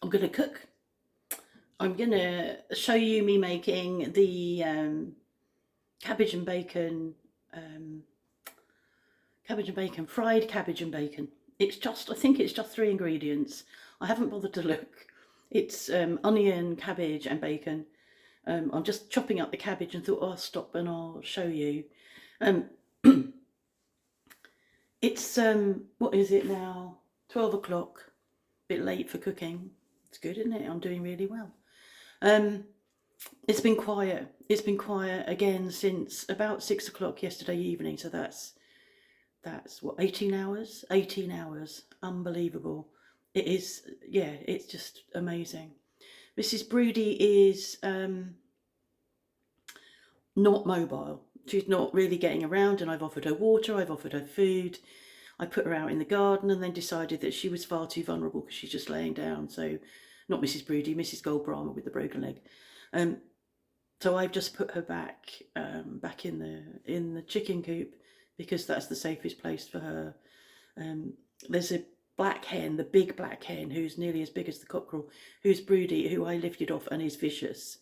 I'm going to cook. I'm going to show you me making the cabbage and bacon, um, fried cabbage and bacon. It's just, I think it's just 3 ingredients. I haven't bothered to look. It's onion, cabbage and bacon. I'm just chopping up the cabbage and thought, oh, I'll stop and I'll show you. Um, it's, what is it now? 12 o'clock. A bit late for cooking. It's good, isn't it? I'm doing really well. It's been quiet. It's been quiet again since about 6 o'clock yesterday evening. So that's what, 18 hours? 18 hours. Unbelievable. It is, yeah, it's just amazing. Mrs. Broody is not mobile. She's not really getting around, and I've offered her water, I've offered her food. I put her out in the garden and then decided that she was far too vulnerable because she's just laying down. So, not Mrs. Broody, Mrs. Goldbrahma with the broken leg. So I've just put her back in the chicken coop because that's the safest place for her. There's a black hen, the big black hen, who's nearly as big as the cockerel, who's broody, who I lifted off and is vicious.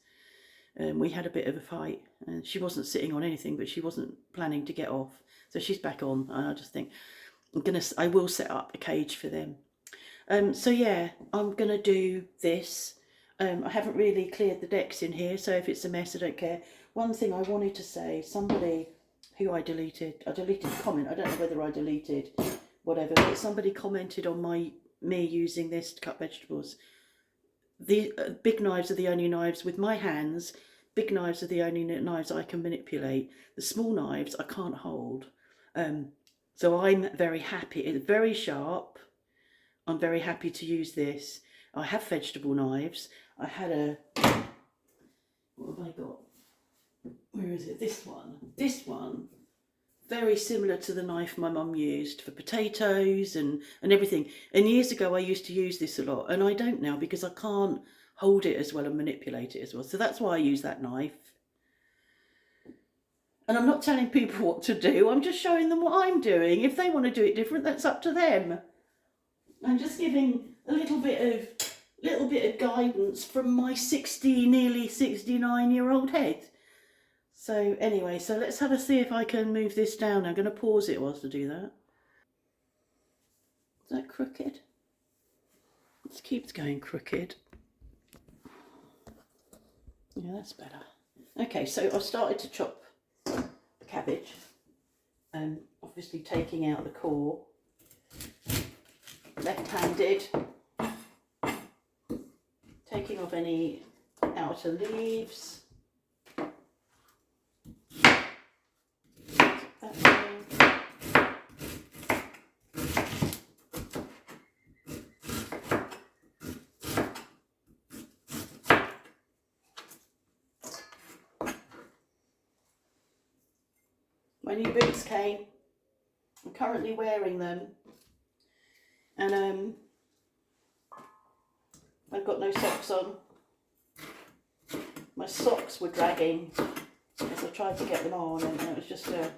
We had a bit of a fight, and she wasn't sitting on anything, but she wasn't planning to get off, so she's back on. And I just think I will set up a cage for them. So yeah, I'm gonna do this. I haven't really cleared the decks in here, so if it's a mess, I don't care. One thing I wanted to say, somebody who I deleted the comment. I don't know whether I deleted whatever, but somebody commented on me using this to cut vegetables. The big knives are the only knives with my hands. Big knives are the only knives I can manipulate. The small knives I can't hold. So I'm very happy. It's very sharp. I'm very happy to use this. I have vegetable knives. I had a, what have I got? Where is it? This one. This one, very similar to the knife my mum used for potatoes and everything. And years ago I used to use this a lot, and I don't now because I can't hold it as well and manipulate it as well. So that's why I use that knife. And I'm not telling people what to do, I'm just showing them what I'm doing. If they want to do it different, that's up to them. I'm just giving a little bit of guidance from my nearly 69-year-old head. So anyway, so let's have a see if I can move this down. I'm going to pause it whilst I do that. Is that crooked? It keeps going crooked. Yeah, that's better. Okay, so I've started to chop the cabbage. Obviously taking out the core. Left-handed. Taking off any outer leaves. My new boots came. I'm currently wearing them, and I've got no socks on. My socks were dragging as I tried to get them on, and it was just a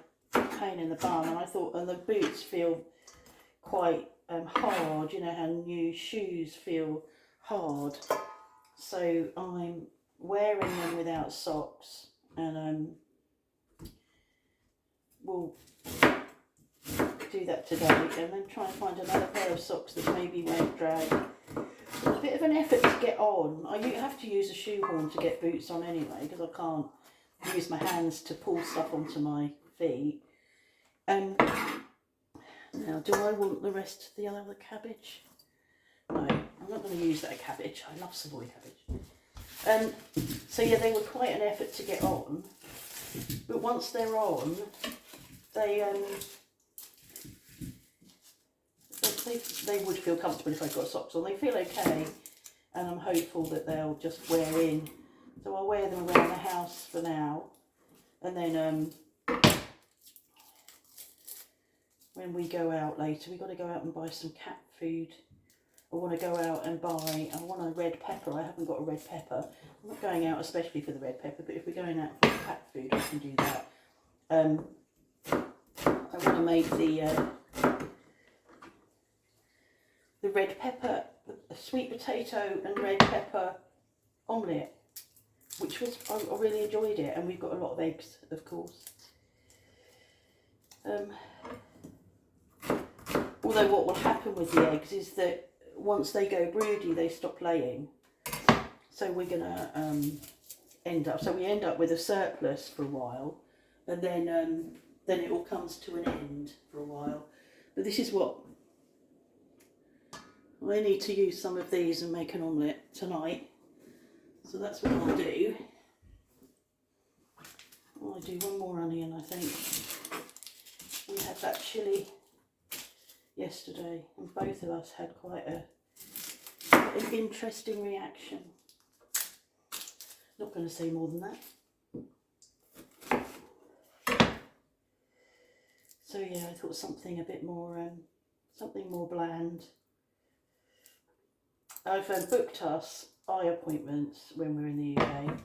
pain in the bum. And I thought, and the boots feel quite hard. You know how new shoes feel hard. So I'm wearing them without socks, and we'll do that today, and then try and find another pair of socks that maybe won't drag. It's a bit of an effort to get on. I have to use a shoehorn to get boots on anyway, because I can't use my hands to pull stuff onto my feet. Now, do I want the rest of the other cabbage? No, I'm not going to use that cabbage. I love Savoy cabbage. So yeah, they were quite an effort to get on, but once they're on, they would feel comfortable if I've got socks on. They feel okay, and I'm hopeful that they'll just wear in. So I'll wear them around the house for now, and then when we go out later, we've got to go out and buy some cat food. I want to go out and I want a red pepper. I haven't got a red pepper. I'm not going out especially for the red pepper, but if we're going out for cat food, I can do that. I want to make the red pepper, a sweet potato and red pepper omelette, which was, I really enjoyed it, and we've got a lot of eggs, of course. Although what will happen with the eggs is that once they go broody, they stop laying. So we're gonna end up with a surplus for a while, and then it all comes to an end for a while. But this is what I need to use some of these and make an omelette tonight. So that's what I'll do. I'll do one more onion, I think. We had that chilli yesterday, and both of us had quite an interesting reaction. Not going to say more than that. So yeah, I thought something a bit more, something more bland. I've booked us eye appointments when we're in the UK.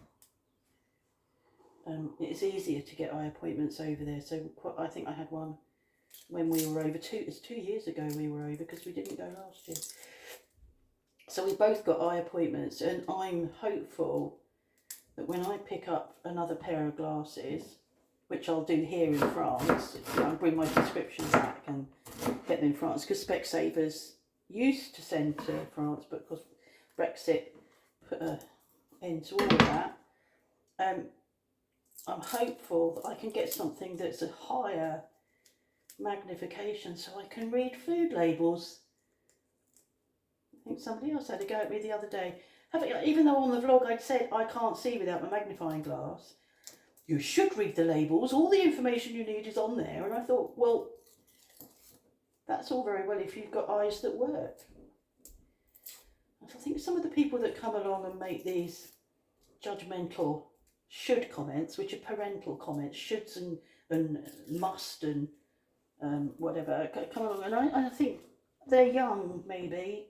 It's easier to get eye appointments over there. So I think I had one when we were over it's 2 years ago we were over, because we didn't go last year. So we both got eye appointments, and I'm hopeful that when I pick up another pair of glasses, which I'll do here in France, I'll bring my prescription back and get them in France, because Specsavers used to send to France, but because Brexit put an end to all of that, I'm hopeful that I can get something that's a higher magnification so I can read food labels. I think somebody else had a go at me the other day. Even though on the vlog I'd said I can't see without my magnifying glass, you should read the labels, all the information you need is on there. And I thought, well, that's all very well if you've got eyes that work. I think some of the people that come along and make these judgmental should comments, which are parental comments, shoulds and must and whatever, come along, and I think they're young maybe,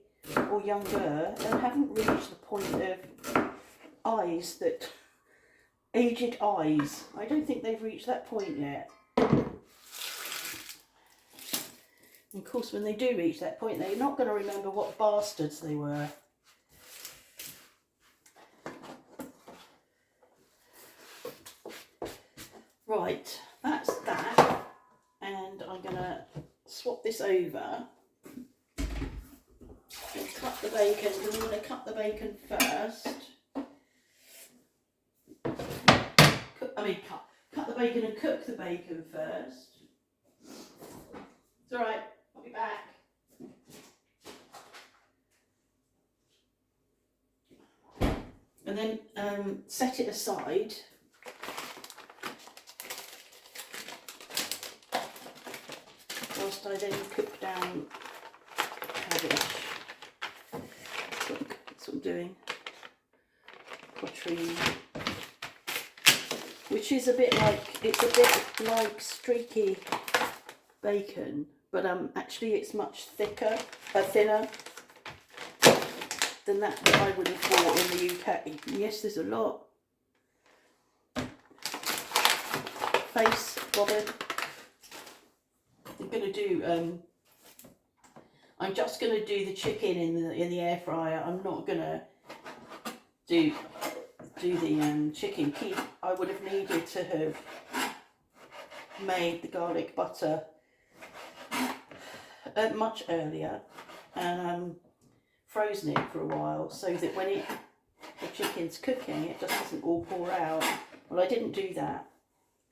or younger, and haven't reached the point of eyes that, aged eyes. I don't think they've reached that point yet. And of course, when they do reach that point, they're not going to remember what bastards they were. Right, that's that, and I'm going to swap this over and cut the bacon. I'm going to cut the bacon first. Cut the bacon and cook the bacon first. It's alright, I'll be back. And then set it aside. Whilst I then cook down cabbage. That's what I'm doing. Poitrine. Which is it's a bit like streaky bacon, but actually it's much thinner than that I would have bought in the UK. And yes, there's a lot. Face bothered. I'm just gonna do the chicken in the air fryer. I'm not gonna do the chicken. I would have needed to have made the garlic butter much earlier and frozen it for a while, so that when the chicken's cooking, it just doesn't all pour out. Well, I didn't do that,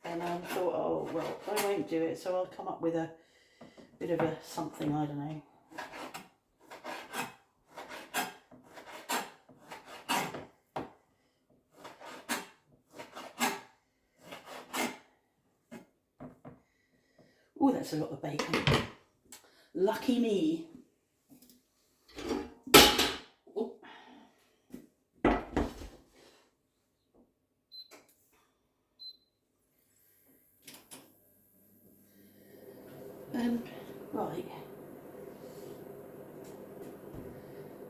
and I thought, oh well, I won't do it, so I'll come up with a bit of a something, I don't know. Oh, that's a lot of bacon. Lucky me. Oh. Right.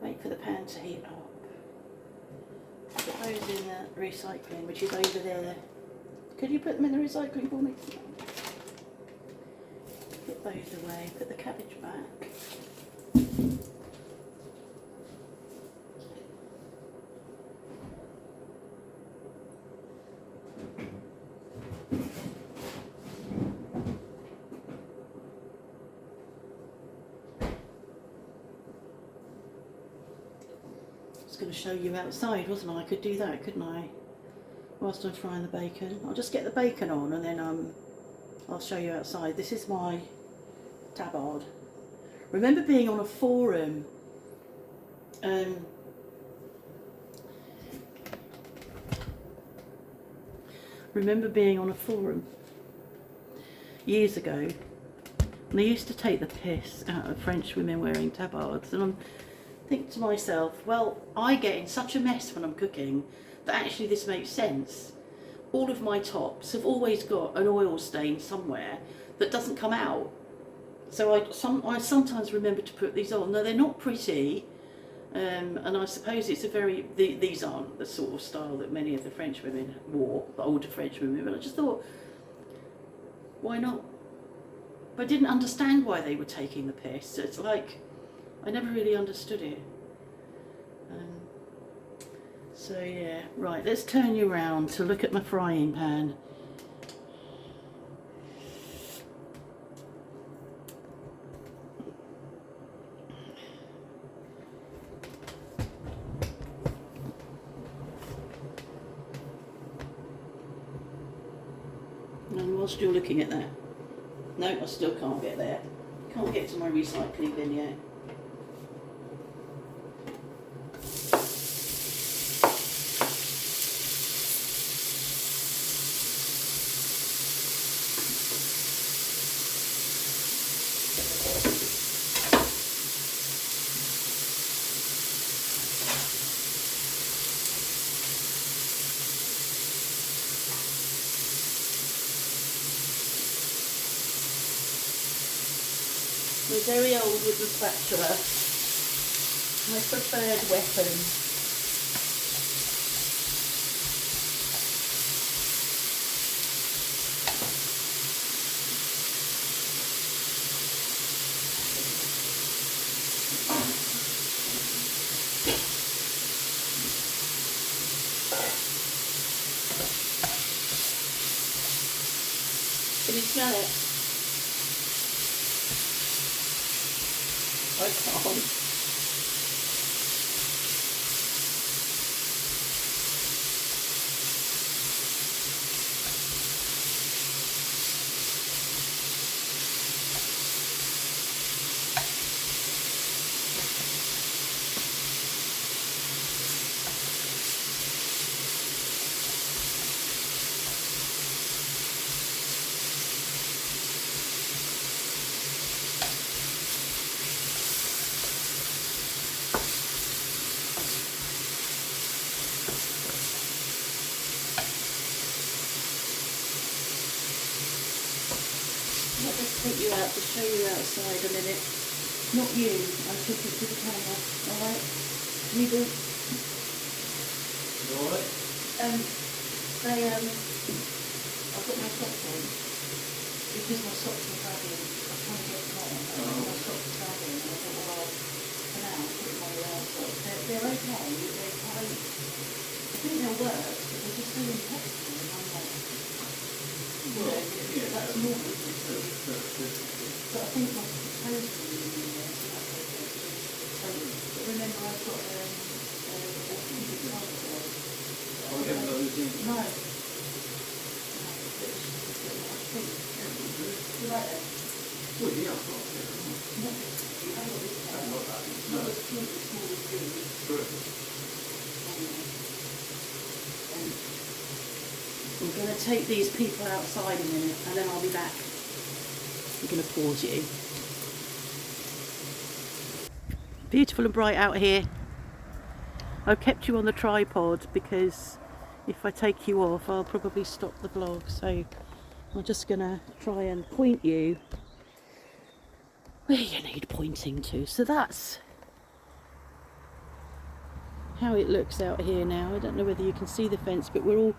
Wait for the pan to heat up. Put those in the recycling, which is over there. Could you put them in the recycling for me? Put those away, put the cabbage back. was going to show you outside, wasn't I? I could do that, couldn't I? Whilst I'm frying the bacon. I'll just get the bacon on and then I'll show you outside. This is my tabard. Remember being on a forum years ago, and they used to take the piss out of French women wearing tabards, and I'm thinking to myself, well, I get in such a mess when I'm cooking that actually this makes sense. All of my tops have always got an oil stain somewhere that doesn't come out. So I sometimes remember to put these on. Now, they're not pretty, and I suppose it's these aren't the sort of style that many of the French women wore, the older French women, but I just thought, why not? But I didn't understand why they were taking the piss. It's like, I never really understood it. So yeah, right, let's turn you around to look at my frying pan. And whilst you're looking at that, no, I still can't get there. Can't get to my recycling bin yet. We're very old with the spatula. My preferred weapon. Can you smell it? I can't. I'll just take you out to show you outside a minute. Not you, I'm talking to the camera, alright? You do. Alright. I've got my socks on because my socks are dragging. I'm trying to get them on and my socks are dragging, and I thought, well, for now I'll put my socks. They're okay, they're quite, I think they'll work, but they're just so impossible, and I'm like, that's normal. But I think my toes are really in there, so that's okay. So, but remember, I've got orthopedic transfer. Oh, you haven't got anything? No. I think. You like that? Well, yeah, I've got it. You haven't got this I haven't got that. It's not as cute as small as you. Good. We're going to take these people outside a minute and then I'll be back. I'm going to pause you. Beautiful and bright out here. I've kept you on the tripod because if I take you off I'll probably stop the vlog, so I'm just going to try and point you where you need pointing to. So that's how it looks out here now. I don't know whether you can see the fence, but we're all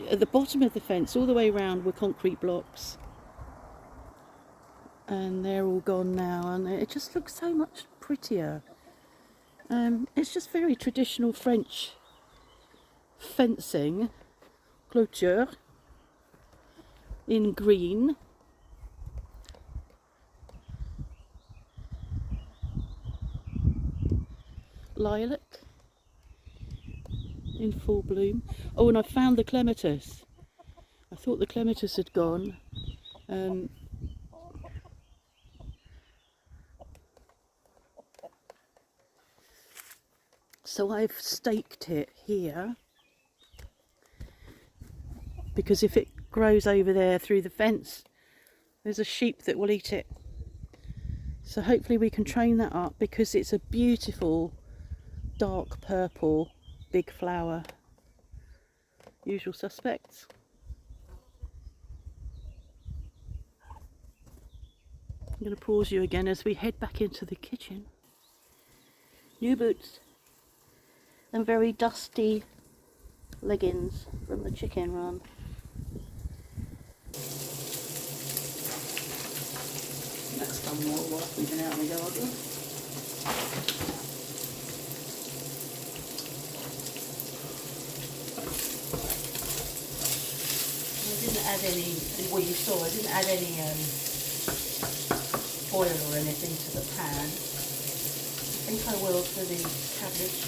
at the bottom of the fence, all the way around were concrete blocks, and they're all gone now, and it just looks so much prettier. It's just very traditional French fencing, clôture, in green. Lilac. in full bloom. Oh, and I found the clematis. I thought the clematis had gone. So I've staked it here, because if it grows over there through the fence, there's a sheep that will eat it. So hopefully we can train that up, because it's a beautiful dark purple big flower. Usual suspects. I'm going to pause you again as we head back into the kitchen. New boots and very dusty leggings from the chicken run. That's done more whilst we've been out in the garden. I didn't add any, well you saw, I didn't add any oil or anything to the pan. I think I will for the cabbage.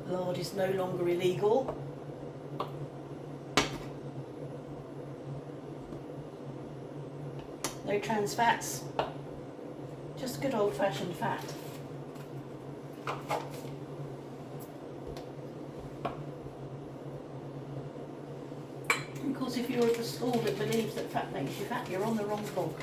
Lard is no longer illegal. No trans fats, just good old fashioned fat. Of course, if you're of a school that believes that fat makes you fat, you're on the wrong blog.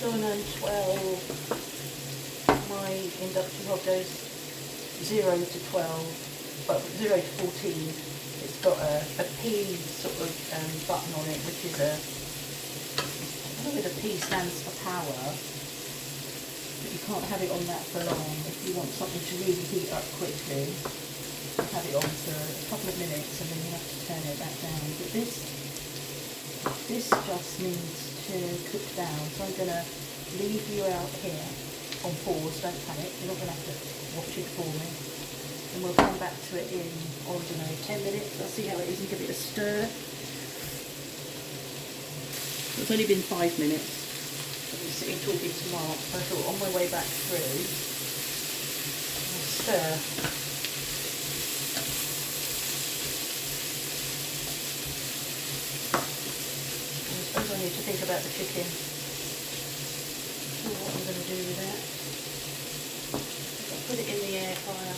On 12, my induction hob goes 0 to 12, well 0 to 14. It's got a P sort of button on it, which is I don't know whether P stands for power, but you can't have it on that for long. If you want something to really heat up quickly, you have it on for a couple of minutes and then you have to turn it back down. But this just needs to cook down. So I'm going to leave you out here on pause. Don't panic. You're not going to have to watch it for me. And we'll come back to it in, I don't know, 10 minutes. I'll see how it is and give it a stir. It's only been 5 minutes. I've been sitting talking to Mark, so I thought on my way back through, I'll stir. And I suppose I need to think about the chicken. What I'm going to do with that. I'll put it in the air fryer.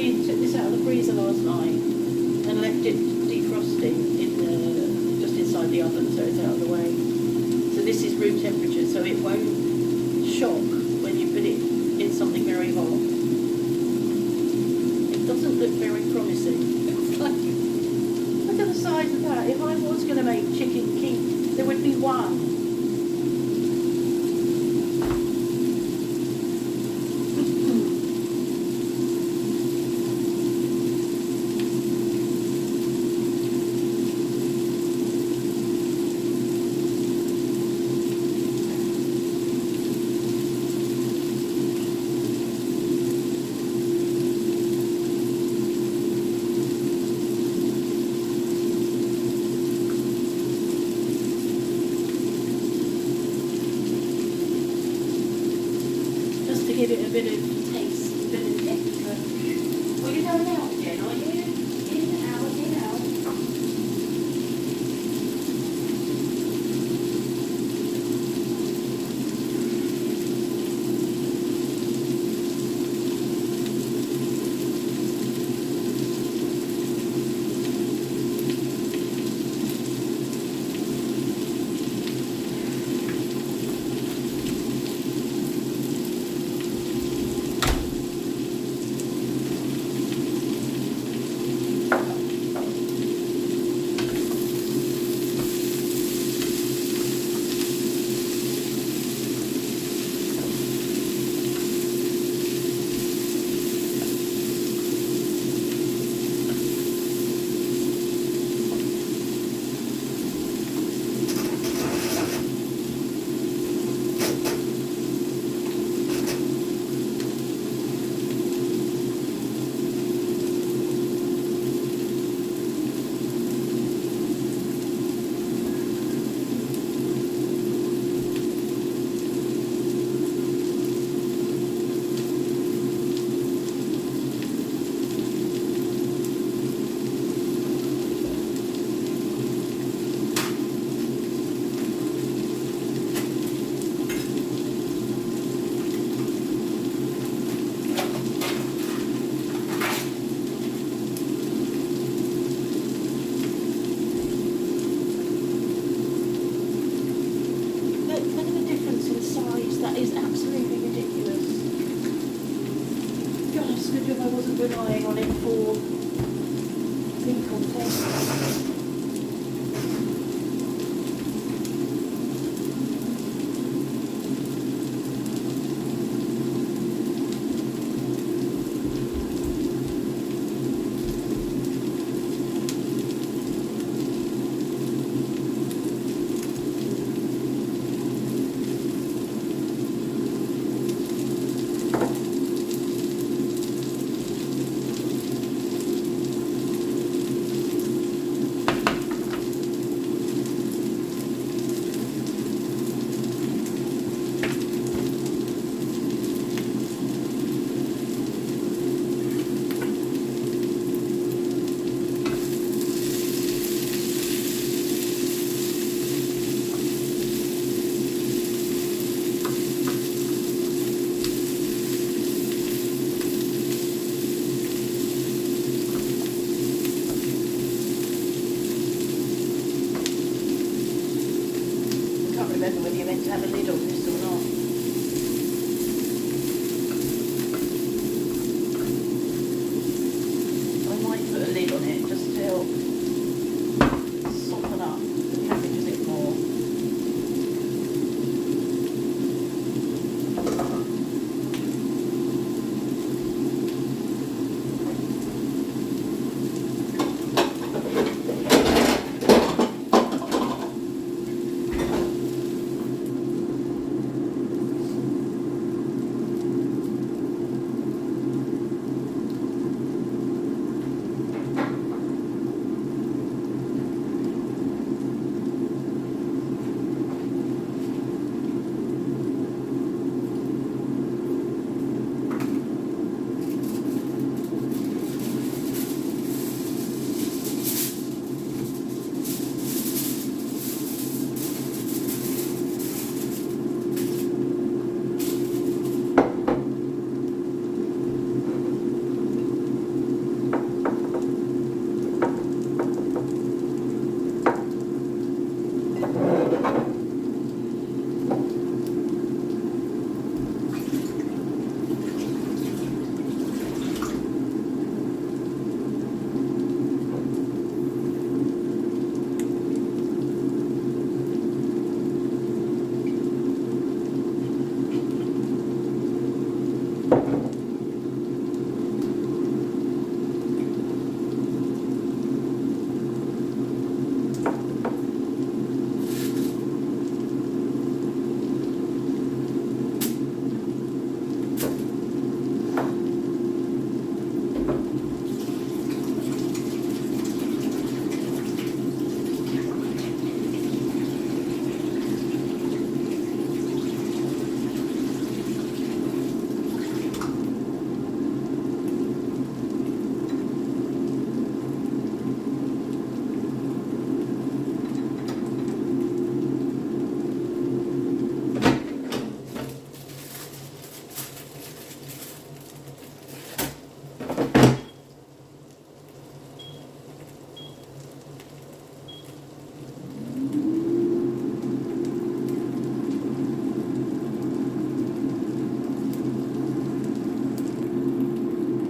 Took this out of the freezer last night and left it defrosting in just inside the oven, so it's out of the way. So this is room temperature, so it won't shock when you put it in something very hot. It doesn't look very promising. Look at the size of that. If I was going to make chicken keep, there would be one. Give it a bit of taste, a bit of texture. Well, you're going out again, are you? In, out, in, out. That is absolutely ridiculous. God, it's good if I wasn't relying on it for meat content.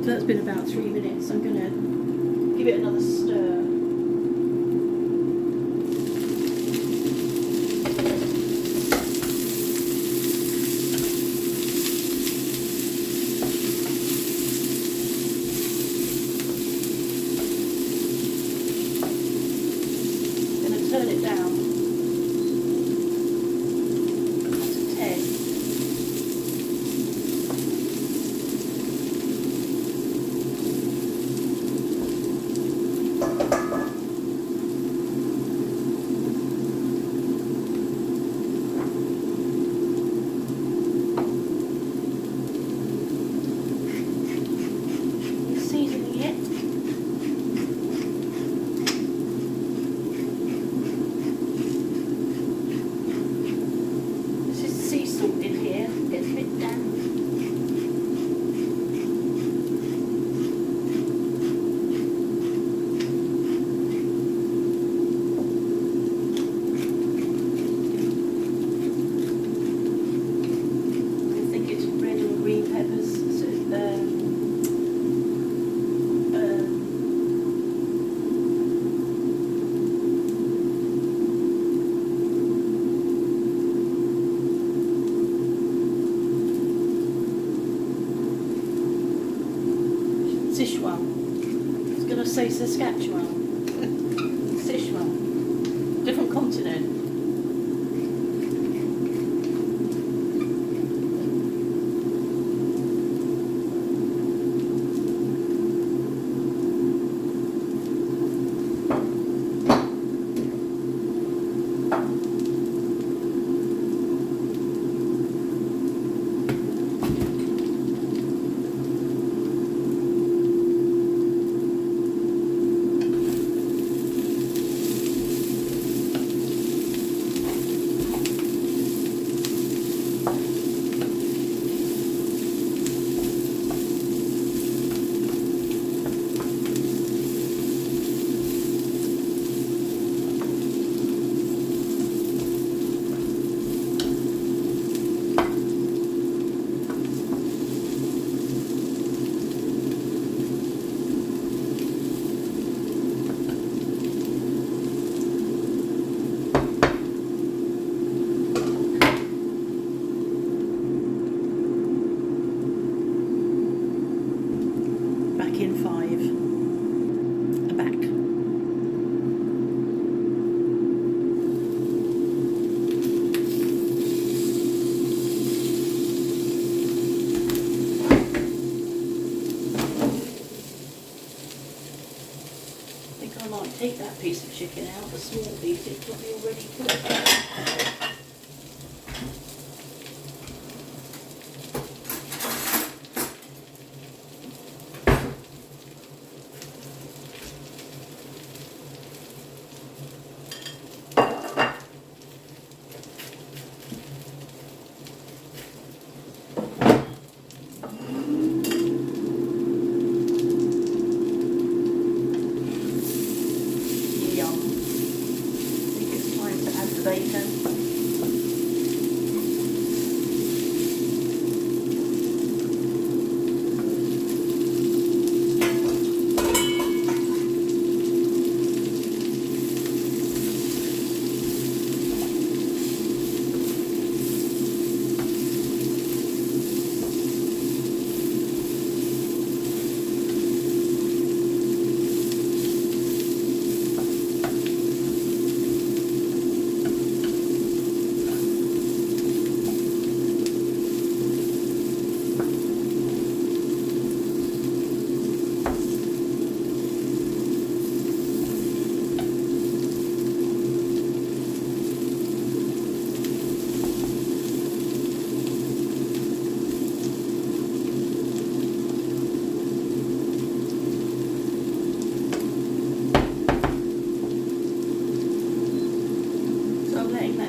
So that's been about 3 minutes. I'm going to give it another stir. Turn it down to 10. Seasoning it. Sea salt in here, gets a bit damp. I think it's red and green peppers. So, Sichuan. I was going to say Saskatchewan. Sichuan. Different continent. In 5. Back. I think I might take that piece of chicken out, the small piece, it's probably already cooked. Bacon.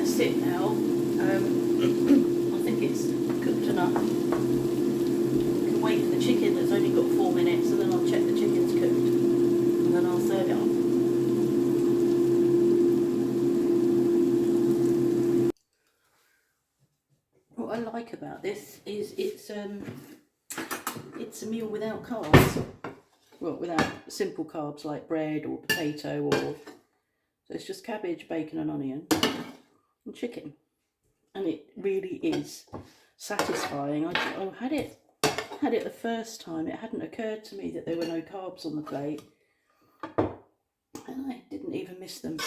Sit now. I think it's cooked enough. Can wait for the chicken that's only got 4 minutes, and then I'll check the chicken's cooked, and then I'll serve it on. What I like about this is it's it's a meal without carbs. Well, without simple carbs like bread or potato, or so it's just cabbage, bacon and onion and chicken. And it really is satisfying. I had it the first time. It hadn't occurred to me that there were no carbs on the plate, and I didn't even miss them.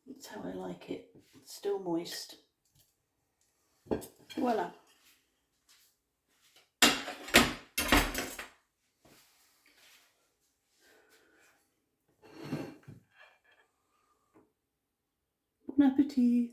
That's how I like it. Still moist. Voila. Bon appetit.